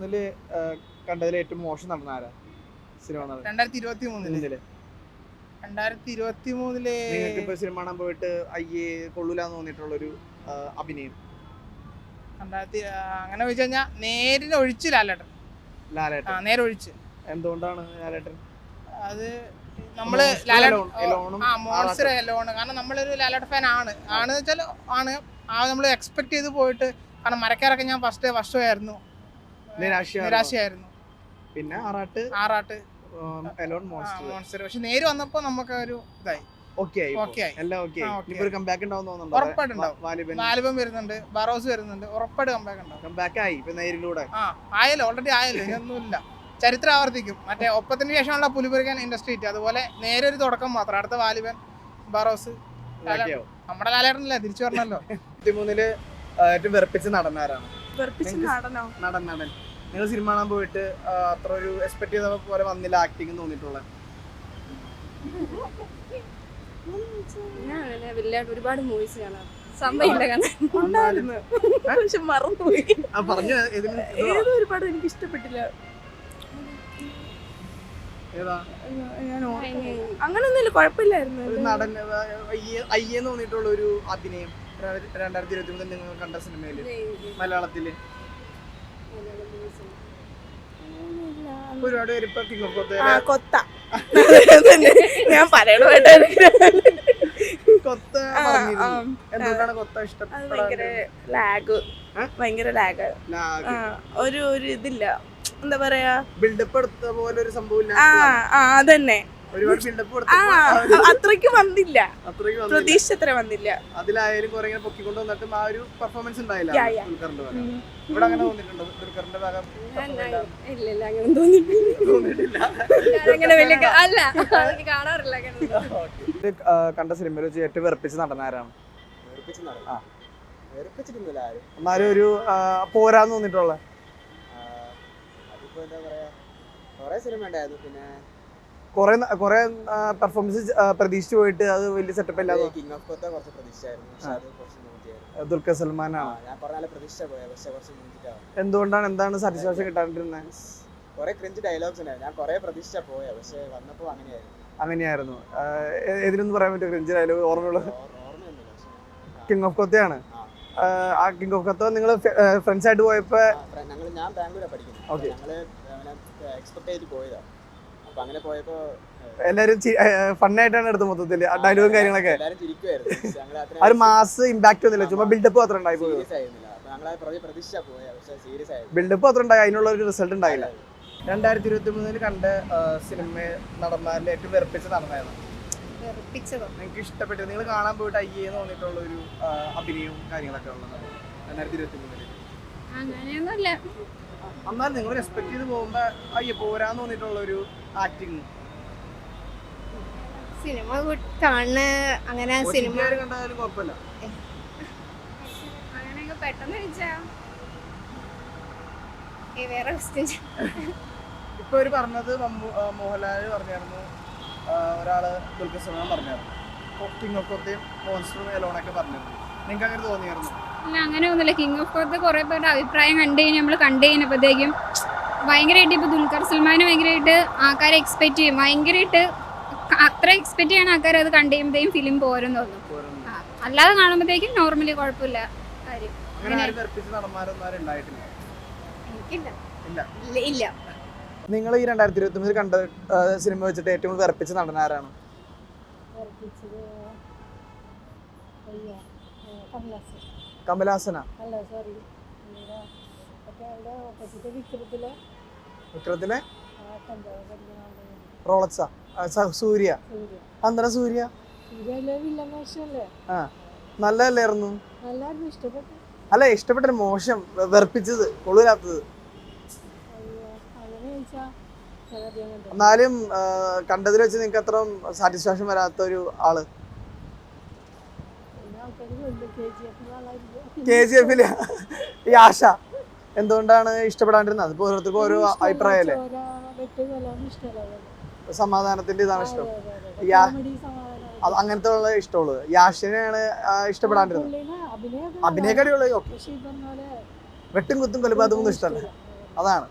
2023 കണ്ടതിൽ ഏറ്റവും മോശം നടന്ന ആരാ സിനിമ? 2023 നിങ്ങൾക്ക് ഇപ്പൊ സിനിമ കാണാൻ പോയിട്ട് അയ്യേ കൊള്ളൂലെന്ന് തോന്നിയിട്ടുള്ളൊരു അഭിനയം അങ്ങനെ ചോദിച്ചു കഴിഞ്ഞാൽ നേരിന് ഒഴിച്ച് ലാലേട്ടൻ. നേരെ ഒഴിച്ച്. എന്തുകൊണ്ടാണ് ലാലേട്ടൻ? അത് നമ്മള് മോൺസ്റ്റർ എലോണ്, കാരണം നമ്മളൊരു ലാലേട്ടൻ ഫാൻ ആണ് വെച്ചാൽ നമ്മൾ എക്സ്പെക്ട് ചെയ്ത് പോയിട്ട്, കാരണം മരക്കാരൊക്കെ ഞാൻ ഫസ്റ്റ് വർഷമായിരുന്നു, നിരാശയായിരുന്നു. പിന്നെ ആറാട്ട് മോൺസ്റ്റർ. പക്ഷെ നേര് വന്നപ്പോ നമുക്ക് ഒരു ഇതായി, വാലിബൻ വരുന്നുണ്ട്, ബറോസ് വരുന്നുണ്ട്, ഉറപ്പായിട്ട് കംബാക്ക് ഉണ്ടാവും. ആയല്ലോ, ഓൾറെഡി ആയല്ലോ, ഇതൊന്നുമില്ല, ചരിത്രം ആവർത്തിക്കും. മറ്റേ ഒപ്പത്തിന് ശേഷമുള്ള പുലിപുരിക്കാൻ ഇൻഡസ്ട്രി ഹിറ്റ്, അതുപോലെ നേരെ ഒരു തുടക്കം മാത്രം. അടുത്ത വാലിബൻ, ബറോസ്, നമ്മുടെ ലാലേട്ടനല്ലേ, തിരിച്ചു പറഞ്ഞല്ലോ. 2023 ഏറ്റവും വെറുപ്പിച്ച നടനാരാണ്? നടൻ നിങ്ങൾ സിനിമ കാണാൻ പോയിട്ട് അത്ര ഒരു എക്സ്പെക്ട് ചെയ്ത പോലെ വന്നില്ല ആക്ടിങ് തോന്നിയിട്ടുള്ള? ഒരുപാട് മൂവീസ് കാണാം, ഒരുപാട് എനിക്ക് ഇഷ്ടപ്പെട്ടില്ല. അങ്ങനൊന്നുമില്ല, കുഴപ്പമില്ലായിരുന്നു. നടൻ അയ്യെന്ന് തോന്നിയിട്ടുള്ള ഒരു അഭിനയം 2023 നിങ്ങൾ കണ്ട സിനിമയില്, മലയാളത്തില്? ഒരുപാട് പേര് ഇപ്പൊ കിങ് ഓഫ് കൊത്ത ഞാൻ പറയണ കൊത്ത. എന്തുകൊണ്ടാണ് കൊത്ത ഇഷ്ടപ്പെട്ടത്? ഭയങ്കര ലാഗ്, ഒരു ഇതില്ല, എന്താ പറയാ, ബിൽഡപ്പ് എടുത്ത പോലെ ഒരു സംഭവം. അതന്നെ, ഒരുപാട് ബിൽഡപ്പ് അത്രയ്ക്ക് വന്നില്ല, പ്രതീക്ഷ അത്ര വന്നില്ല. അതിലായാലും കുറെ പൊക്കിക്കൊണ്ട് വന്നിട്ടും ആ ഒരു പെർഫോമൻസ് ഉണ്ടായില്ല ദുൽഖറിന്റെ ഭാഗം. ഇവിടെ അങ്ങനെ തോന്നിയിട്ടുണ്ടോ ദുൽഖറിന്റെ ഭാഗം? ഇല്ല, അങ്ങനെ തോന്നിയിട്ടില്ല. കണ്ട സിനിമയിൽ വെച്ച് ഏറ്റവും വെറുപ്പിച്ച് നടനാരാണ്? എന്നാലും ഒരു പോരാന്ന് തോന്നിയിട്ടുള്ള കൊറേ പെർഫോമൻസ് പ്രതീക്ഷിച്ചു പോയിട്ട് അത് വലിയ സെറ്റപ്പ് അല്ലാതെ. ദുൽഖർ സൽമാനാണ്. എന്തുകൊണ്ടാണ്, എന്താണ് സാറ്റിസ്ഫാക്ഷൻ കിട്ടാണ്ടിരുന്നത്? അങ്ങനെയായിരുന്നു. ഏതിനൊന്നും പറയാൻ പറ്റും ക്രിഞ്ച് ഡയലോഗ് ഓർമ്മയുള്ളത്? കിങ് ഓഫ് കൊത്തയാണ്. ആ കിങ് ഓഫ് കൊത്ത നിങ്ങൾ ഫ്രണ്ട്സ് ആയിട്ട് പോയപ്പോ? ഞാൻ ബാംഗ്ലൂരാണ് പഠിക്കുന്നത്. അങ്ങനെ പോയപ്പോ എല്ലാരും ഫണ്ണായിട്ടാണ് എടുത്തത് മൊത്തത്തില് ഡയലോഗും കാര്യങ്ങളൊക്കെ. ഒരു മാസ് ഇമ്പാക്ട് ഒന്നുമില്ല, ചുമ്മാ ബിൽഡപ്പ് മാത്രം ഉണ്ടായി പോയി. ബിൽഡപ്പ് മാത്രം ഉണ്ടായി, അതിനുള്ള ഒരു റിസൾട്ട് ഉണ്ടായില്ല. 2023 കണ്ട സിനിമ നടന്മാരിൽ ഏറ്റവും വെറുപ്പിച്ച നടനായിരുന്നു? നിങ്ങൾക്ക് ഇഷ്ടപ്പെട്ടത്, നിങ്ങൾ കാണാൻ പോയിട്ട് അയ്യേന്ന് തോന്നിയിട്ടുള്ള ഒരു അഭിനയവും കാര്യങ്ങളൊക്കെ ഉള്ളതാണ് 2023? അങ്ങനെയൊന്നുമില്ല. എന്നാൽ നിങ്ങൾ എക്സ്പെക്ട് ചെയ്ത് പോകുമ്പോ അയ്യ പോരാന്ന് തോന്നിയിട്ടുള്ള ഒരു ആക്ടിങ് സിനിമ കാണുന്ന അങ്ങനെ സിനിമ കണ്ടാലും കുഴപ്പമില്ല. അങ്ങനെയൊക്കെ പെട്ടെന്ന് ചോദിച്ചാ വേറെ ഇപ്പൊ ഒരു പറഞ്ഞത് മോഹൻലാൽ പറഞ്ഞായിരുന്നു, ഒരാള് ദുൽഖർ സൽമാൻ പറഞ്ഞായിരുന്നു, കിങ് ഓഫ് കൊത്തയും മോൺസ്റ്റർ എലോണൊക്കെ പറഞ്ഞിരുന്നു. നിങ്ങൾക്ക് അങ്ങനെ തോന്നിയായിരുന്നു? അല്ല, അങ്ങനെ ഒന്നുമില്ല. കിങ് ഓഫ് കൊത്ത കുറെ പേരുടെ അഭിപ്രായം നമ്മൾ കണ്ടു കഴിഞ്ഞപ്പോഴത്തേക്കും ഭയങ്കരമായിട്ട് ഇപ്പൊ ദുൽഖർ സൽമാൻ ഭയങ്കരമായിട്ട് ആൾക്കാരെ എക്സ്പെക്ട് ചെയ്യും, ഭയങ്കരമായിട്ട് അത്ര എക്സ്പെക്ട് ചെയ്യണ ആൾക്കാർ അത് കണ്ടു കഴിയുമ്പോഴത്തേക്കും ഫിലിം പോരും തോന്നും. അല്ലാതെ കാണുമ്പോഴത്തേക്കും നോർമലി കുഴപ്പമില്ല കാര്യം. ഇല്ല. നിങ്ങൾ ഈ 2023 കണ്ട സിനിമ വെച്ചിട്ട് ഏറ്റവും വെറുപ്പിച്ച നടനാരാണ്? കമലഹാസനാ? വിക്രത്തിലെ റോളക്സാ? സൂര്യ? അന്തര സൂര്യ നല്ലതല്ലായിരുന്നു? അല്ല, ഇഷ്ടപ്പെട്ട മോശം, വെറുപ്പിച്ചത്, കൊള്ളൂലാത്തത്? എന്നാലും കണ്ടതിൽ വെച്ച് നിങ്ങൾക്ക് അത്ര സാറ്റിസ്ഫാക്ഷൻ വരാത്ത ഒരു ആള്? KGF ഈ ആശ എന്തുകൊണ്ടാണ് ഇഷ്ടപ്പെടാണ്ടിരുന്നത്? അതിപ്പോ ഓരോരുത്തർക്കും ഓരോ അഭിപ്രായമല്ലേ. സമാധാനത്തിന്റെ ഇതാണ് ഇഷ്ടം, അങ്ങനത്തെ ഉള്ള ഇഷ്ടമുള്ളത്. യാഷിനെയാണ് ഇഷ്ടപ്പെടാണ്ടിരുന്നത്. അഭിനയക്കടിയുള്ളത്. ഓക്കെ, വെട്ടും കുത്തും കൊലപാതകമൊന്നും ഇഷ്ടമല്ല. അതാണ്